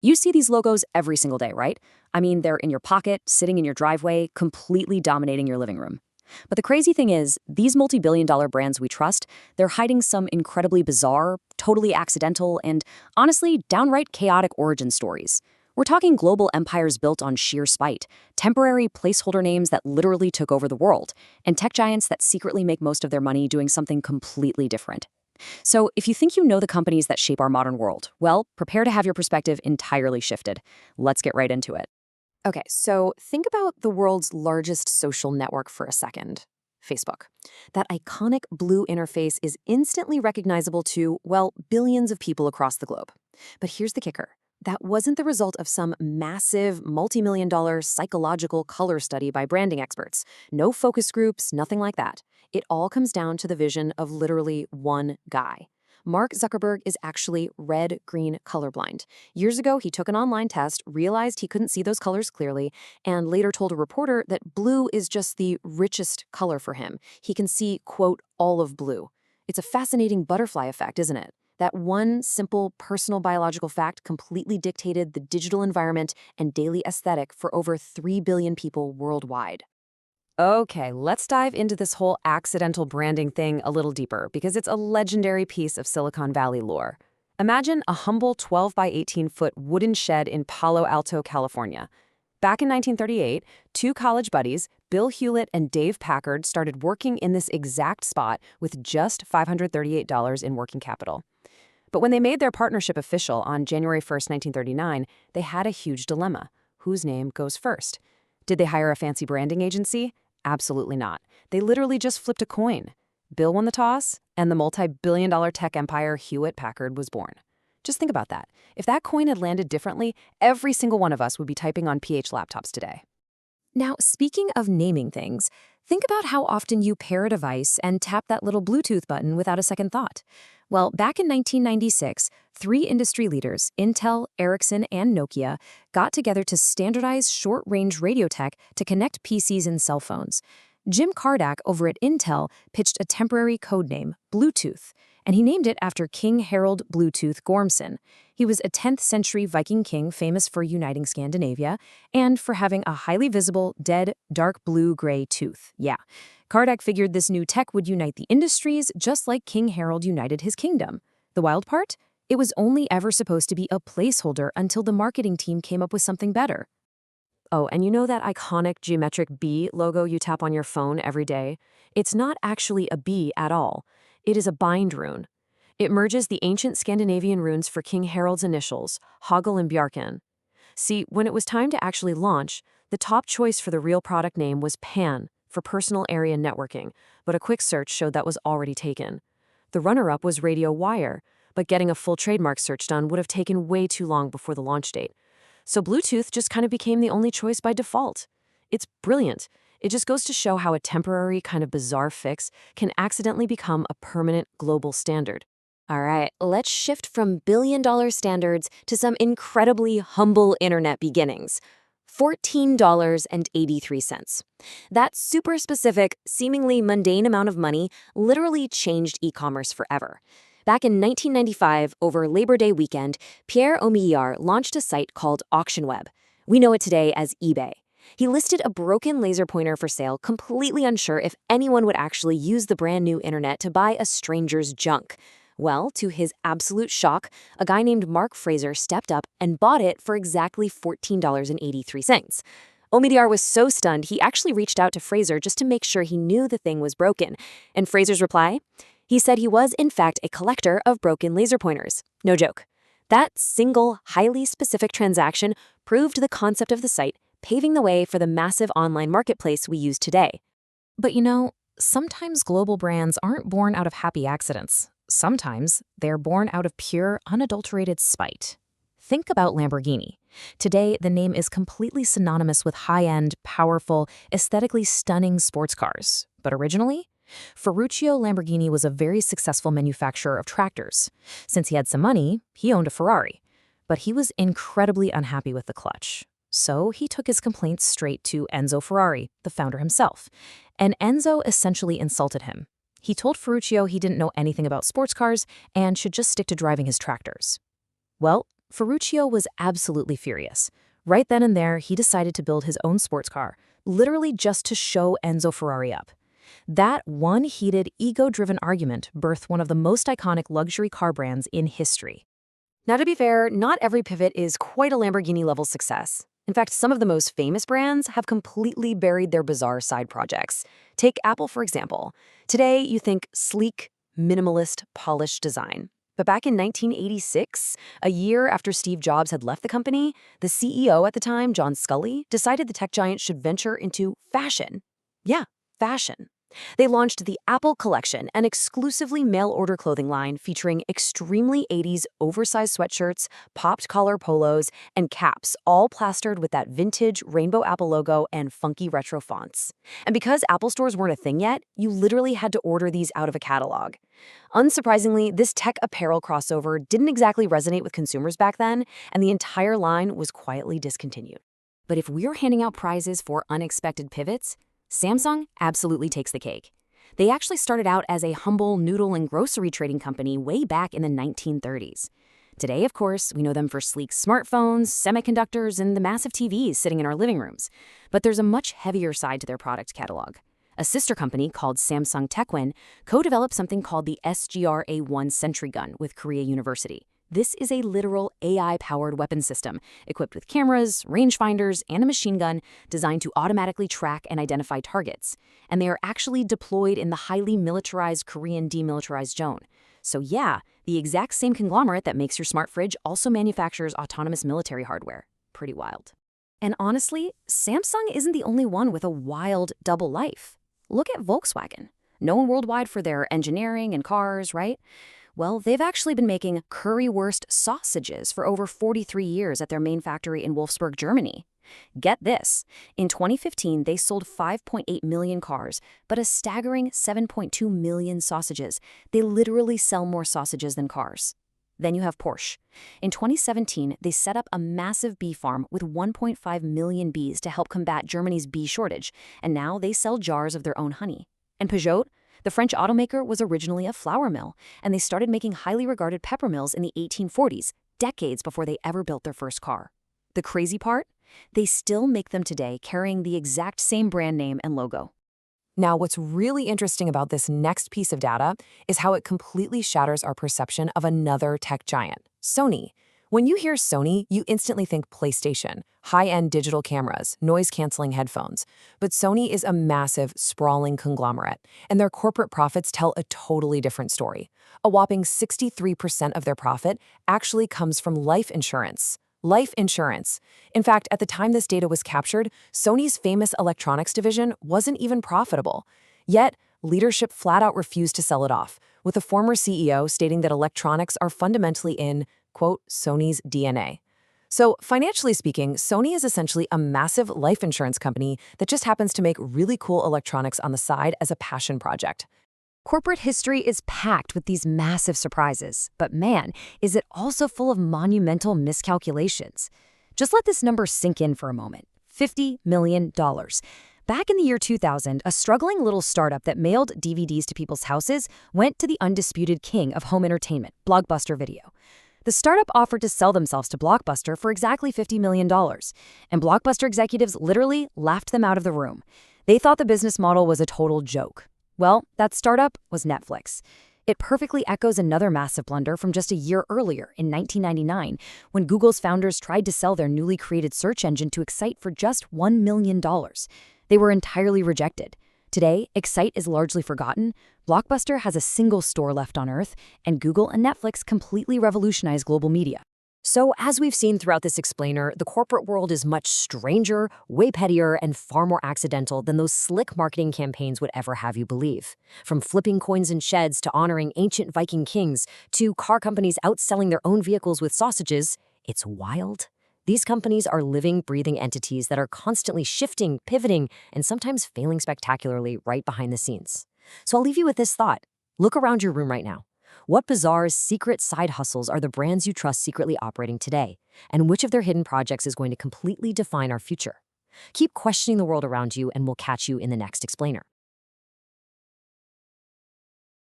You see these logos every single day, right? I mean, they're in your pocket, sitting in your driveway, completely dominating your living room. But the crazy thing is, these multi-billion-dollar brands we trust, they're hiding some incredibly bizarre, totally accidental, and honestly, downright chaotic origin stories. We're talking global empires built on sheer spite, temporary placeholder names that literally took over the world, and tech giants that secretly make most of their money doing something completely different. So, if you think you know the companies that shape our modern world, well, prepare to have your perspective entirely shifted. Let's get right into it. Okay, so think about the world's largest social network for a second. Facebook. That iconic blue interface is instantly recognizable to, well, billions of people across the globe. But here's the kicker. That wasn't the result of some massive, multi-million-dollar psychological color study by branding experts. No focus groups, nothing like that. It all comes down to the vision of literally one guy. Mark Zuckerberg is actually red-green colorblind. Years ago, he took an online test, realized he couldn't see those colors clearly, and later told a reporter that blue is just the richest color for him. He can see, quote, all of blue. It's a fascinating butterfly effect, isn't it? That one simple personal biological fact completely dictated the digital environment and daily aesthetic for over 3 billion people worldwide. Okay, let's dive into this whole accidental branding thing a little deeper because it's a legendary piece of Silicon Valley lore. Imagine a humble 12 by 18-foot wooden shed in Palo Alto, California. Back in 1938, two college buddies, Bill Hewlett and Dave Packard, started working in this exact spot with just $538 in working capital. But when they made their partnership official on January 1st, 1939, they had a huge dilemma. Whose name goes first? Did they hire a fancy branding agency? Absolutely not. They literally just flipped a coin. Bill won the toss, and the multi-billion-dollar tech empire Hewlett-Packard was born. Just think about that. If that coin had landed differently, every single one of us would be typing on PH laptops today. Now, speaking of naming things, think about how often you pair a device and tap that little Bluetooth button without a second thought. Well, back in 1996, three industry leaders, Intel, Ericsson, and Nokia, got together to standardize short-range radio tech to connect PCs and cell phones. Jim Kardak over at Intel pitched a temporary codename, Bluetooth, and he named it after King Harold Bluetooth Gormson. He was a 10th century Viking king famous for uniting Scandinavia and for having a highly visible, dead, dark blue-gray tooth. Yeah. Kardak figured this new tech would unite the industries just like King Harold united his kingdom. The wild part? It was only ever supposed to be a placeholder until the marketing team came up with something better. Oh, and you know that iconic geometric bee logo you tap on your phone every day? It's not actually a bee at all. It is a bind rune. It merges the ancient Scandinavian runes for King Harold's initials, Hoggle and Bjarkan. See, when it was time to actually launch, the top choice for the real product name was PAN, for Personal Area Networking, but a quick search showed that was already taken. The runner-up was Radio Wire, but getting a full trademark search done would have taken way too long before the launch date. So Bluetooth just kind of became the only choice by default. It's brilliant. It just goes to show how a temporary, kind of bizarre fix can accidentally become a permanent global standard. All right, let's shift from billion-dollar standards to some incredibly humble internet beginnings. $14.83. That super specific, seemingly mundane amount of money literally changed e-commerce forever. Back in 1995, over Labor Day weekend, Pierre Omidyar launched a site called AuctionWeb. We know it today as eBay. He listed a broken laser pointer for sale, completely unsure if anyone would actually use the brand new internet to buy a stranger's junk. Well, to his absolute shock, a guy named Mark Fraser stepped up and bought it for exactly $14.83. Omidyar was so stunned, he actually reached out to Fraser just to make sure he knew the thing was broken. And Fraser's reply? He said he was, in fact, a collector of broken laser pointers. No joke. That single, highly specific transaction proved the concept of the site, paving the way for the massive online marketplace we use today. But you know, sometimes global brands aren't born out of happy accidents. Sometimes they're born out of pure, unadulterated spite. Think about Lamborghini. Today, the name is completely synonymous with high-end, powerful, aesthetically stunning sports cars. But originally, Ferruccio Lamborghini was a very successful manufacturer of tractors. Since he had some money, he owned a Ferrari. But he was incredibly unhappy with the clutch. So he took his complaints straight to Enzo Ferrari, the founder himself. And Enzo essentially insulted him. He told Ferruccio he didn't know anything about sports cars and should just stick to driving his tractors. Well, Ferruccio was absolutely furious. Right then and there, he decided to build his own sports car, literally just to show Enzo Ferrari up. That one heated, ego-driven argument birthed one of the most iconic luxury car brands in history. Now, to be fair, not every pivot is quite a Lamborghini-level success. In fact, some of the most famous brands have completely buried their bizarre side projects. Take Apple, for example. Today, you think sleek, minimalist, polished design. But back in 1986, a year after Steve Jobs had left the company, the CEO at the time, John Sculley, decided the tech giant should venture into fashion. Yeah, fashion. They launched the Apple Collection, an exclusively mail-order clothing line featuring extremely 80s oversized sweatshirts, popped collar polos, and caps, all plastered with that vintage rainbow Apple logo and funky retro fonts. And because Apple stores weren't a thing yet, you literally had to order these out of a catalog. Unsurprisingly, this tech apparel crossover didn't exactly resonate with consumers back then, and the entire line was quietly discontinued. But if we're handing out prizes for unexpected pivots, Samsung absolutely takes the cake. They actually started out as a humble noodle and grocery trading company way back in the 1930s. Today, of course, we know them for sleek smartphones, semiconductors, and the massive TVs sitting in our living rooms. But there's a much heavier side to their product catalog. A sister company called Samsung Techwin co-developed something called the SGR-A1 Sentry Gun with Korea University. This is a literal AI-powered weapon system equipped with cameras, rangefinders, and a machine gun designed to automatically track and identify targets. And they are actually deployed in the highly militarized Korean demilitarized zone. So yeah, the exact same conglomerate that makes your smart fridge also manufactures autonomous military hardware. Pretty wild. And honestly, Samsung isn't the only one with a wild double life. Look at Volkswagen. Known worldwide for their engineering and cars, right? Well, they've actually been making currywurst sausages for over 43 years at their main factory in Wolfsburg, Germany. Get this, in 2015, they sold 5.8 million cars, but a staggering 7.2 million sausages. They literally sell more sausages than cars. Then you have Porsche. In 2017, they set up a massive bee farm with 1.5 million bees to help combat Germany's bee shortage, and now they sell jars of their own honey. And Peugeot? The French automaker was originally a flour mill, and they started making highly regarded pepper mills in the 1840s, decades before they ever built their first car. The crazy part? They still make them today, carrying the exact same brand name and logo. Now, what's really interesting about this next piece of data is how it completely shatters our perception of another tech giant, Sony. When you hear Sony, you instantly think PlayStation, high-end digital cameras, noise-canceling headphones. But Sony is a massive, sprawling conglomerate, and their corporate profits tell a totally different story. A whopping 63% of their profit actually comes from life insurance. Life insurance. In fact, at the time this data was captured, Sony's famous electronics division wasn't even profitable. Yet, leadership flat-out refused to sell it off, with a former CEO stating that electronics are fundamentally in, quote, Sony's DNA. So, financially speaking, Sony is essentially a massive life insurance company that just happens to make really cool electronics on the side as a passion project. Corporate history is packed with these massive surprises, but man, is it also full of monumental miscalculations. Just let this number sink in for a moment. $50 million. Back in the year 2000, a struggling little startup that mailed DVDs to people's houses went to the undisputed king of home entertainment, Blockbuster Video. The startup offered to sell themselves to Blockbuster for exactly $50 million, and Blockbuster executives literally laughed them out of the room. They thought the business model was a total joke. Well, that startup was Netflix. It perfectly echoes another massive blunder from just a year earlier, in 1999, when Google's founders tried to sell their newly created search engine to Excite for just $1 million. They were entirely rejected. Today, Excite is largely forgotten, Blockbuster has a single store left on Earth, and Google and Netflix completely revolutionized global media. So, as we've seen throughout this explainer, the corporate world is much stranger, way pettier, and far more accidental than those slick marketing campaigns would ever have you believe. From flipping coins in sheds to honoring ancient Viking kings to car companies outselling their own vehicles with sausages, it's wild. These companies are living, breathing entities that are constantly shifting, pivoting, and sometimes failing spectacularly right behind the scenes. So I'll leave you with this thought. Look around your room right now. What bizarre, secret side hustles are the brands you trust secretly operating today? And which of their hidden projects is going to completely define our future? Keep questioning the world around you, and we'll catch you in the next explainer.